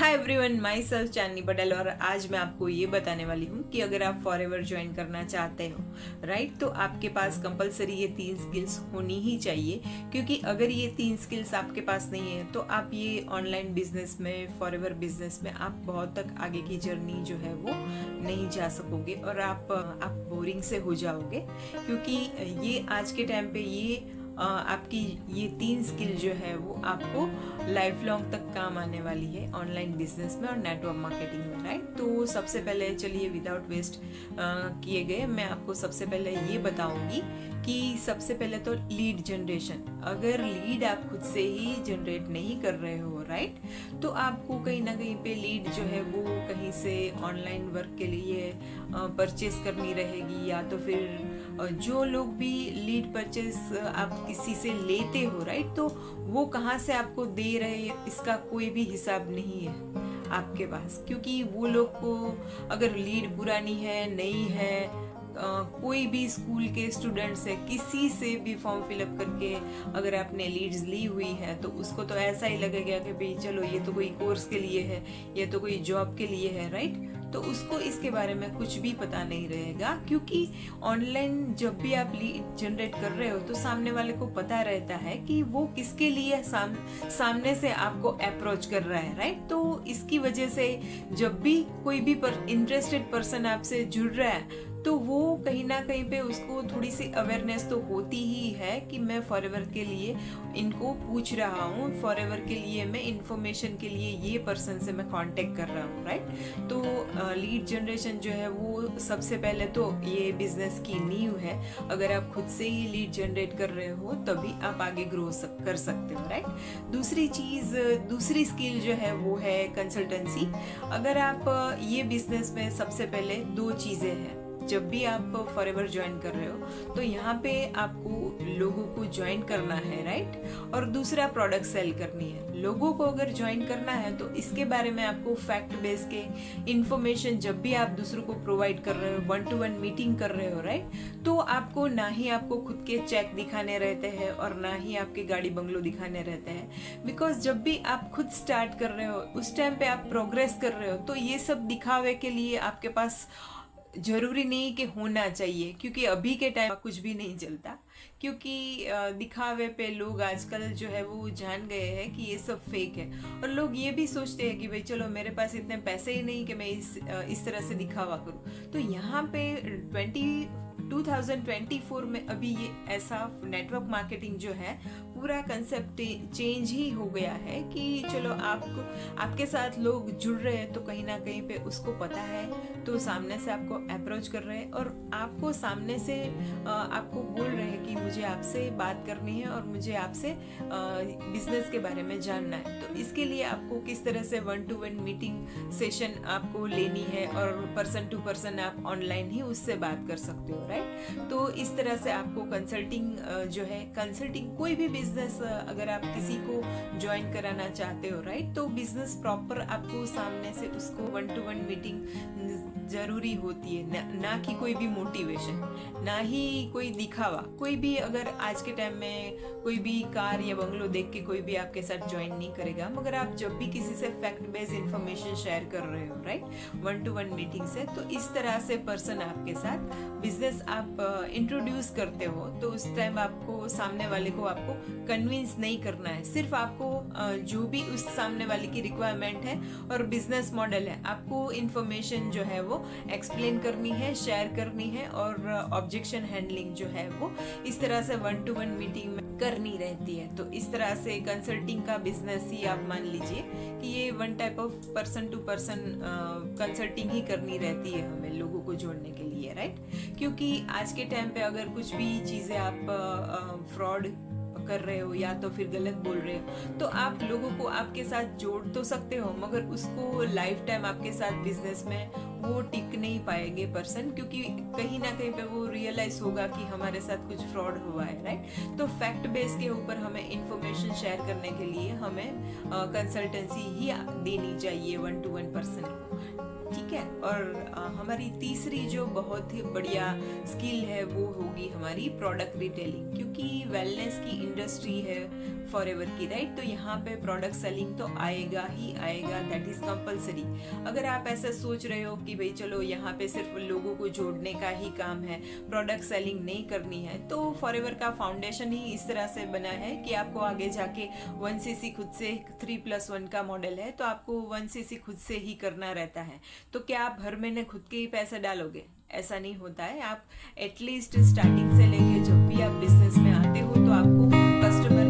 Hi everyone, my self चांदनी पटेल। और आज मैं आपको ये बताने वाली हूँ कि अगर आप फॉरएवर ज्वाइन करना चाहते हो राइट, तो आपके पास कंपलसरी ये 3 स्किल्स होनी ही चाहिए। क्योंकि अगर ये 3 स्किल्स आपके पास नहीं है तो आप ये ऑनलाइन बिजनेस में, फॉरएवर बिजनेस में आप बहुत तक आगे की जर्नी जो है वो नहीं जा सकोगे और आप बोरिंग से हो जाओगे। क्योंकि ये आज के टाइम पे ये आपकी ये 3 स्किल जो है वो आपको लाइफ लॉन्ग तक काम आने वाली है ऑनलाइन बिजनेस में और नेटवर्क मार्केटिंग में, राइट। तो सबसे पहले चलिए विदाउट वेस्ट किए गए मैं आपको सबसे पहले ये बताऊंगी कि सबसे पहले तो लीड जनरेशन। अगर लीड आप खुद से ही जनरेट नहीं कर रहे हो राइट, तो आपको कहीं ना कहीं पे लीड जो है वो कहीं से ऑनलाइन वर्क के लिए परचेस करनी रहेगी, या तो फिर जो लोग भी लीड परचेस आप किसी से लेते हो राइट, तो वो कहाँ से आपको दे रहे इसका कोई भी हिसाब नहीं है आपके पास। क्योंकि वो लोग को अगर लीड पुरानी है, नई है, कोई भी स्कूल के स्टूडेंट से किसी से भी फॉर्म फिलअप करके अगर आपने लीड्स ली हुई है तो उसको तो ऐसा ही लगेगा कि भाई चलो ये तो कोई कोर्स के लिए है, ये तो कोई जॉब के लिए है राइट। तो उसको इसके बारे में कुछ भी पता नहीं रहेगा। क्योंकि ऑनलाइन जब भी आप लीड जनरेट कर रहे हो तो सामने वाले को पता रहता है कि वो किसके लिए सामने से आपको अप्रोच कर रहा है राइट। तो इसकी वजह से जब भी कोई भी इंटरेस्टेड पर्सन आपसे जुड़ रहा है तो वो कहीं ना कहीं पे उसको थोड़ी सी अवेयरनेस तो होती ही है कि मैं फॉरएवर के लिए इनको पूछ रहा हूँ, फॉरएवर के लिए मैं इंफॉर्मेशन के लिए ये पर्सन से मैं कांटेक्ट कर रहा हूँ राइट। तो लीड जनरेशन जो है वो सबसे पहले तो ये बिजनेस की नींव है। अगर आप खुद से ही लीड जनरेट कर रहे हो तभी आप आगे ग्रो कर सकते हो राइट। दूसरी स्किल जो है वो है कंसल्टेंसी। अगर आप ये बिजनेस में सबसे पहले 2 चीजें हैं। जब भी आप फॉरएवर ज्वाइन कर रहे हो तो यहाँ पे आपको लोगों को ज्वाइन करना है राइट, और दूसरा प्रोडक्ट सेल करनी है। लोगों को अगर ज्वाइन करना है तो इसके बारे में आपको फैक्ट बेस के इंफॉर्मेशन जब भी आप दूसरों को प्रोवाइड कर रहे हो, 1-to-1 मीटिंग कर रहे हो राइट, तो आपको ना ही आपको खुद के चेक दिखाने रहते हैं और ना ही आपके गाड़ी बंगलो दिखाने रहते हैं। बिकॉज जब भी आप खुद स्टार्ट कर रहे हो उस टाइम पे आप प्रोग्रेस कर रहे हो तो ये सब दिखावे के लिए आपके पास जरूरी नहीं कि होना चाहिए। क्योंकि अभी के टाइम कुछ भी नहीं चलता। क्योंकि दिखावे पे लोग आजकल जो है वो जान गए हैं कि ये सब फेक है। और लोग ये भी सोचते हैं कि भाई चलो मेरे पास इतने पैसे ही नहीं कि मैं इस तरह से दिखावा करूं। तो यहाँ पे 2024 में अभी ये ऐसा नेटवर्क मार्केटिंग जो है पूरा कंसेप्ट चेंज ही हो गया है कि चलो आपके साथ लोग जुड़ रहे हैं तो कहीं ना कहीं पे उसको पता है तो सामने से आपको अप्रोच कर रहे हैं और आपको सामने से आपको बोल रहे हैं कि मुझे आपसे बात करनी है और मुझे आपसे बिजनेस के बारे में जानना है। तो इसके लिए आपको किस तरह से 1-to-1 मीटिंग सेशन आपको लेनी है और पर्सन टू पर्सन आप ऑनलाइन ही उससे बात कर सकते हो राइट। तो इस तरह से आपको कंसल्टिंग जो है, कंसल्टिंग कोई भी बिजनेस अगर आप किसी को ज्वाइन कराना चाहते हो राइट, तो बिजनेस प्रॉपर आपको सामने से उसको 1-to-1 मीटिंग जरूरी होती है, ना कि कोई भी मोटिवेशन, ना ही कोई दिखावा। कोई भी अगर आज के टाइम में कोई भी कार या बंगलो देख के कोई भी आपके साथ ज्वाइन नहीं करेगा, मगर आप जब भी किसी से फैक्ट बेस्ड इंफॉर्मेशन शेयर कर रहे हो राइट, 1-to-1 मीटिंग से, तो इस तरह से पर्सन आपके साथ बिजनेस आप इंट्रोड्यूस करते हो तो उस टाइम आपको सामने वाले को आपको कन्विंस नहीं करना है। सिर्फ आपको जो भी उस सामने वाले की रिक्वायरमेंट है और बिजनेस मॉडल है आपको इंफॉर्मेशन जो है वो एक्सप्लेन करनी है, शेयर करनी है, और ऑब्जेक्शन हैंडलिंग जो है वो इस तरह से 1-to-1 मीटिंग में करनी रहती है। तो इस तरह से कंसल्टिंग का बिजनेस ही आप मान लीजिए कि ये 1 type of person to person consulting ही करनी रहती है हमें लोगों को जोड़ने के लिए राइट। क्योंकि आज के टाइम पे अगर कुछ भी चीजें आप फ्रॉड कर रहे हो या तो फिर गलत बोल रहे हो तो आप लोगों को आपके साथ जोड़ तो सकते हो, मगर उसको लाइफ टाइम आपके साथ बिजनेस में वो टिक नहीं पाएंगे पर्सन। क्योंकि कहीं ना कहीं पे वो रियलाइज होगा कि हमारे साथ कुछ फ्रॉड हुआ है राइट। तो फैक्ट बेस के ऊपर हमें इंफॉर्मेशन शेयर करने के लिए हमें कंसल्टेंसी ही देनी चाहिए 1-to-1 पर्सन को। ठीक है। और हमारी तीसरी जो बहुत ही बढ़िया स्किल है वो होगी हमारी प्रोडक्ट रिटेलिंग, क्योंकि वेलनेस की इंडस्ट्री है फॉरएवर की, राइट। तो यहाँ पे प्रोडक्ट सेलिंग तो आएगा ही आएगा, दैट इज कंपलसरी। अगर आप ऐसा सोच रहे हो कि भाई चलो यहाँ पे सिर्फ लोगों को जोड़ने का ही काम है, प्रोडक्ट सेलिंग नहीं करनी है, तो फॉरएवर का फाउंडेशन ही इस तरह से बना है कि आपको आगे जाके 1cc खुद से 3+1 का मॉडल है, तो आपको 1cc खुद से ही करना रहता है। तो क्या आप हर महीने खुद के ही पैसे डालोगे? ऐसा नहीं होता है। आप एटलीस्ट स्टार्टिंग से लेके जब भी आप बिजनेस में आते हो तो आपको कस्टमर